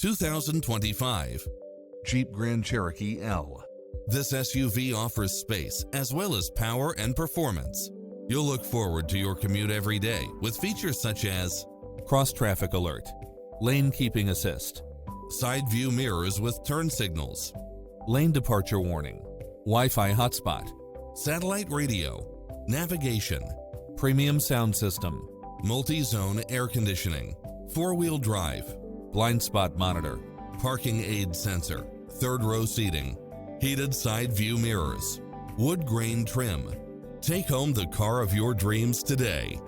2025 Jeep Grand Cherokee L. This SUV offers space as well as power and performance. You'll look forward to your commute every day with features such as cross-traffic alert, lane keeping assist, side view mirrors with turn signals, lane departure warning, Wi-Fi hotspot, satellite radio, navigation, premium sound system, multi-zone air conditioning, four-wheel drive, blind spot monitor, parking aid sensor, third row seating, heated side view mirrors, wood grain trim. Take home the car of your dreams today.